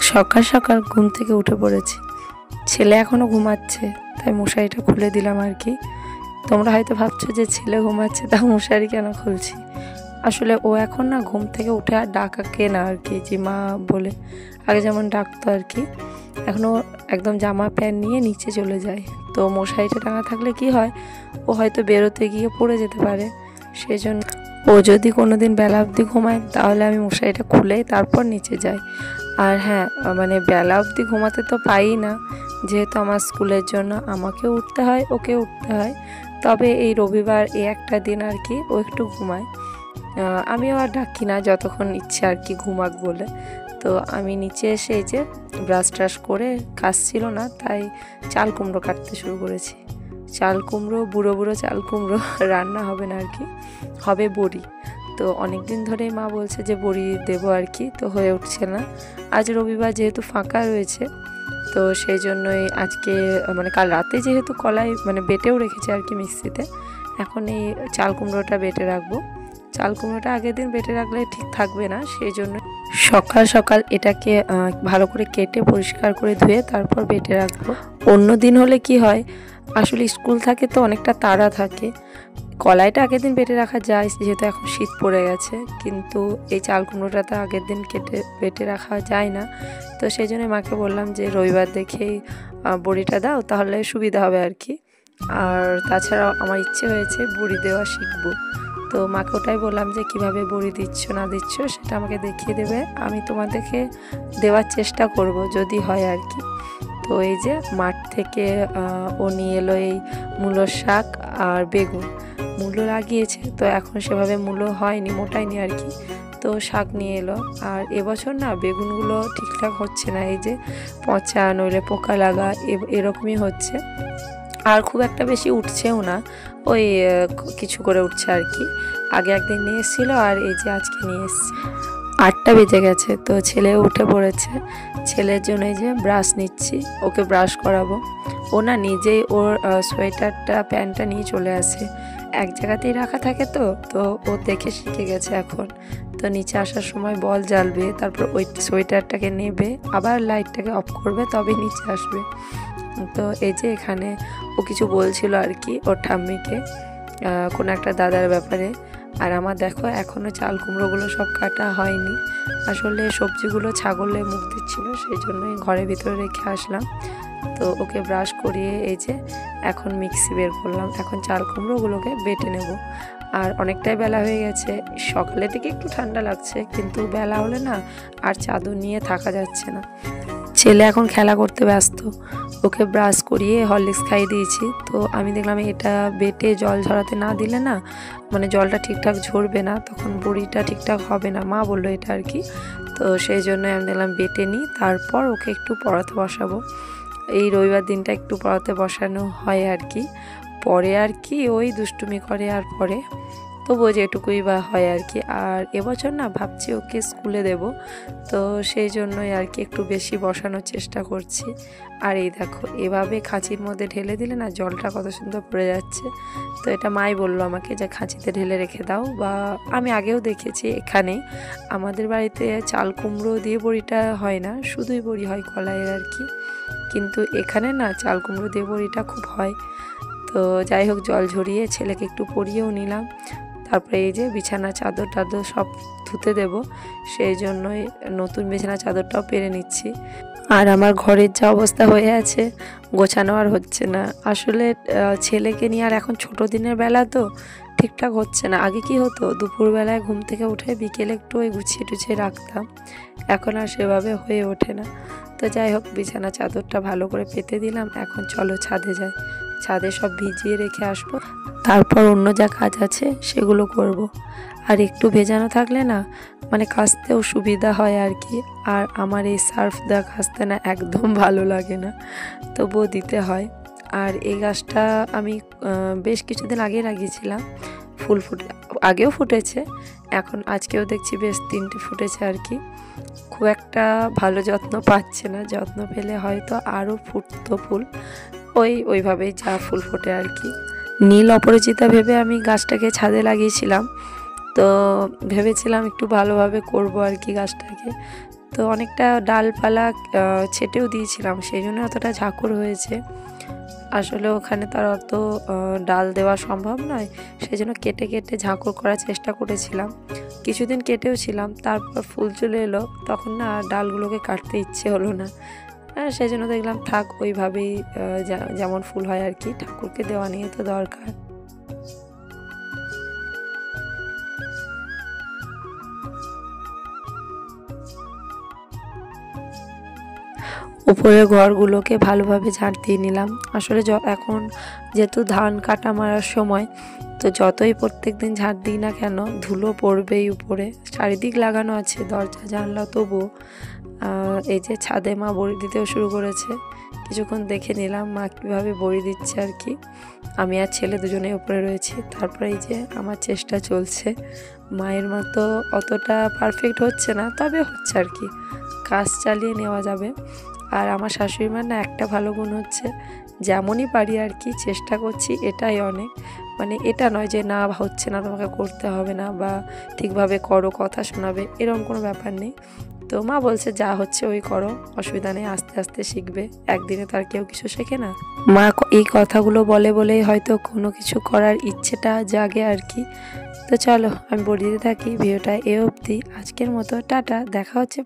সকাল সকাল ঘুম থেকে উঠে পড়েছি। ছেলে এখনও ঘুমাচ্ছে, তাই মশারিটা খুলে দিলাম আর কি। তোমরা হয়তো ভাবছো যে ছেলে ঘুমাচ্ছে তা মশারি কেন খুলছি। আসলে ও এখন না ঘুম থেকে উঠে আর ডাকাকে না আর কি, যে মা বলে আগে যেমন ডাকতো আর কি। এখনও একদম জামা প্যান্ট নিয়ে নিচে চলে যায়। তো মশারিটা টাঙা থাকলে কি হয়, ও হয়তো বেরোতে গিয়ে পড়ে যেতে পারে। সেই জন্য ও যদি কোনো দিন বেলা অবধি ঘুমায় তাহলে আমি মশারিটা খুলে তারপর নিচে যাই। আর হ্যাঁ, মানে বেলা অবধি ঘুমাতে তো পাই না, যেহেতু আমার স্কুলের জন্য আমাকেও উঠতে হয়, ওকে উঠতে হয়। তবে এই রবিবার এই একটা দিন আর কি ও একটু ঘুমায়। আমিও আর ডাকি না, যতক্ষণ ইচ্ছে আর কি ঘুমাক বলে। তো আমি নিচে এসে এই যে ব্রাশ ট্রাশ করে, কাজ ছিল না তাই চাল কুমড়ো কাটতে শুরু করেছি। চাল কুমড়ো, বুড়ো বুড়ো চাল কুমড়ো রান্না হবে না আর কি, হবে বড়ি। তো অনেক দিন ধরেই মা বলছে যে বড়ি দেবো আর কি, তো হয়ে উঠছে না। আজ রবিবার যেহেতু ফাঁকা রয়েছে, তো সেই জন্যই আজকে মানে কাল রাতে যেহেতু কলাই মানে বেটেও রেখেছে আর কি মিক্সিতে, এখন এই চাল কুমড়োটা বেটে রাখবো। চাল কুমড়োটা আগের দিন বেটে রাখলে ঠিক থাকবে না, সেই জন্য সকাল সকাল এটাকে ভালো করে কেটে পরিষ্কার করে ধুয়ে তারপর বেটে রাখবো। অন্য দিন হলে কি হয়, আসলে স্কুল থাকে তো অনেকটা তাড়া থাকে, কলাইটা আগের দিন বেটে রাখা যায় যেহেতু এখন শীত পড়ে গেছে, কিন্তু এই চাল কুমড়োটা তো আগের দিন বেটে রাখা যায় না। তো সেই জন্য মাকে বললাম যে রবিবার দেখেই বড়িটা দাও, তাহলে সুবিধা হবে আর কি। আর তাছাড়াও আমার ইচ্ছে হয়েছে বড়ি দেওয়া শিখবো। তো মাকে ওটাই বললাম যে কিভাবে বড়ি দিচ্ছ না দিচ্ছ সেটা আমাকে দেখিয়ে দেবে, আমি তোমাদেরকে দেওয়ার চেষ্টা করব যদি হয় আর কি। তো এই যে মাঠ থেকে ও নিয়ে এলো এই মূলোর শাক আর বেগুন। মূলো লাগিয়েছে, তো এখন সেভাবে মূলো হয়নি, মোটায়নি আর কি। তো শাক নিয়ে এলো। আর এবছর না বেগুনগুলো ঠিকঠাক হচ্ছে না, এই যে পচা নইলে পোকা লাগা এরকমই হচ্ছে। আর খুব একটা বেশি উঠছেও না, ওই কিছু করে উঠছে আর কি। আগে একদিন নিয়ে এসেছিলো, আর এই যে আজকে নিয়ে এসছি। 8টা বেজে গেছে, তো ছেলে উঠে পড়েছে। ছেলের জন্য এই যে ব্রাশ নিচ্ছি, ওকে ব্রাশ করাবো। ও না নিজেই ওর সোয়েটারটা প্যান্টটা নিয়ে চলে আসে, এক জায়গাতেই রাখা থাকে তো তো ও দেখে শিখে গেছে এখন। তো নিচে আসার সময় বল জ্বালবে, তারপর ওই সোয়েটারটাকে নেবে, আবার লাইটটাকে অফ করবে, তবে নিচে আসবে। তো এই যে এখানে ও কিছু বলছিল আর কি ওর ঠাম্মিকে, কোনো একটা দাদার ব্যাপারে। আর আমার দেখো এখনও চাল কুমড়োগুলো সব কাটা হয়নি, আসলে সবজিগুলো ছাগলে মুখ দিচ্ছিল, সেই জন্যই ঘরের ভিতরে রেখে আসলাম। তো ওকে ব্রাশ করিয়ে এই যে এখন মিক্সি বের করলাম, এখন চাল কুমড়োগুলোকে বেটে নেব। আর অনেকটাই বেলা হয়ে গেছে, সকালের দিকে একটু ঠান্ডা লাগছে, কিন্তু বেলা হলে না আর চাদর নিয়ে থাকা যাচ্ছে না। ছেলে এখন খেলা করতে ব্যস্ত, ওকে ব্রাশ করিয়ে হরলিক্স খাইয়ে দিয়েছি। তো আমি দেখলাম এটা বেটে জল ঝরাতে না দিলে না, মানে জলটা ঠিকঠাক ঝরবে না, তখন বড়িটা ঠিকঠাক হবে না, মা বললো এটা আর কি। তো সেই জন্য আমি দেখলাম বেটে নিই, তারপর ওকে একটু পড়াতে বসাবো। এই রবিবার দিনটা একটু পড়াতে বসানো হয় আর কি, পরে আর কি ওই দুষ্টুমি করে আর পরে, তবুও যেটুকুই বা হয় আর কি। আর এবছর না ভাবছি ওকে স্কুলে দেব, তো সেই জন্যই আর কি একটু বেশি বসানোর চেষ্টা করছি। আর এই দেখো এভাবে খাঁচির মধ্যে ঢেলে দিলে না জলটা কত সুন্দর পড়ে যাচ্ছে। তো এটা মাই বললো আমাকে যে খাঁচিতে ঢেলে রেখে দাও, বা আমি আগেও দেখেছি এখানে আমাদের বাড়িতে চাল কুমড়ো দিয়ে বড়িটা হয় না, শুধুই বড়ি হয় কলাইয়ের আর কি, কিন্তু এখানে না চাল কুমড়ো দিয়ে বড়িটা খুব হয়। তো যাই হোক, জল ঝরিয়ে ছেলেকে একটু পরিয়েও নিলাম। তারপরে এই যে বিছানা চাদর টাদর সব ধুতে দেব, সেই জন্যই নতুন বিছানা চাদরটাও পেরে নিচ্ছি। আর আমার ঘরের যা অবস্থা হয়ে আছে, গোছানো আর হচ্ছে না। আসলে ছেলেকে নিয়ে আর এখন ছোটো দিনের বেলা তো ঠিকঠাক হচ্ছে না। আগে কি হতো, দুপুরবেলায় ঘুম থেকে উঠে বিকেলে একটু ওই গুছিয়ে টুছিয়ে রাখতাম, এখন আর সেভাবে হয়ে ওঠে না। তো যাই হোক, বিছানা চাদরটা ভালো করে পেতে দিলাম, এখন চলো ছাদে যাই, ছাদে সব ভিজিয়ে রেখে আসবো, তারপর অন্য যা কাজ আছে সেগুলো করব। আর একটু ভেজানো থাকলে না মানে কাচতেও সুবিধা হয় আর কি। আর আমার এই সার্ফ দেওয়া কাচতে না একদম ভালো লাগে না, তবুও দিতে হয়। আর এই গাছটা আমি বেশ কিছুদিন আগে লাগিয়েছিলাম, ফুল আগেও ফুটেছে, এখন আজকেও দেখছি বেশ 3টে ফুটেছে আর কি। খুব একটা ভালো যত্ন পাচ্ছে না, যত্ন পেলে হয়তো আরও ফুটতো ফুল, ওইভাবেই যা ফুল ফোটে আর কি। নীল অপরাজিতা ভেবে আমি গাছটাকে ছাদে লাগিয়েছিলাম, তো ভেবেছিলাম একটু ভালোভাবে করব আর কি গাছটাকে। তো অনেকটা ডালপালা ছেটেও দিয়েছিলাম, সেই জন্য অতটা ঝাঁকুর হয়েছে। আসলে ওখানে তার অত ডাল দেওয়া সম্ভব নয়, সেই জন্য কেটে কেটে ঝাঁকুর করার চেষ্টা করেছিলাম। কিছুদিন কেটেও ছিলাম, তারপর ফুল চলে এলো, তখন না ডালগুলোকে কাটতে ইচ্ছে হলো না। সেই জন্য দেখলাম থাক ওইভাবেই, যেমন ফুল হয় আর কি, ঠাকুরকে দেওয়া নিয়ে তো দরকার। উপরের ঘরগুলোকে ভালোভাবে ঝাঁট দিয়ে নিলাম। আসলে এখন যেহেতু ধান কাটা মারার সময়, তো যতই প্রত্যেক দিন ঝাঁট দিই না কেন, ধুলো পড়বেই উপরে। চারিদিক লাগানো আছে দরজা জানলা, তবুও এই যে ছাদে মা বড়ি দিতেও শুরু করেছে। কিছুক্ষণ দেখে নিলাম মা কীভাবে বড়ি দিচ্ছে আর কি। আমি আর ছেলে দুজনেই উপরে রয়েছি। তারপরে এই যে আমার চেষ্টা চলছে, মায়ের মতো অতটা পারফেক্ট হচ্ছে না, তবে হচ্ছে আর কি, কাজ চালিয়ে নেওয়া যাবে। আর আমার শাশুড়ি মার না একটা ভালো গুণ হচ্ছে, যেমনই পারি আর কি চেষ্টা করছি, এটাই অনেক। মানে এটা নয় যে না হচ্ছে না তোমাকে করতে হবে না, বা ঠিকভাবে করো, কথা শোনাবে, এরকম কোনো ব্যাপার নেই। তো মা বলছে যা হচ্ছে ওই করো, অসুবিধা নেই, আস্তে আস্তে শিখবে, একদিনে তার কেউ কিছু শেখে না। মা এই কথাগুলো বলে বলেই হয়তো কোনো কিছু করার ইচ্ছেটা জাগে আর কি। তো চলো আমি বলে দিতে থাকি, ভিডিওটা এ অবধি। আজকের মতো টাটা, দেখা হচ্ছে।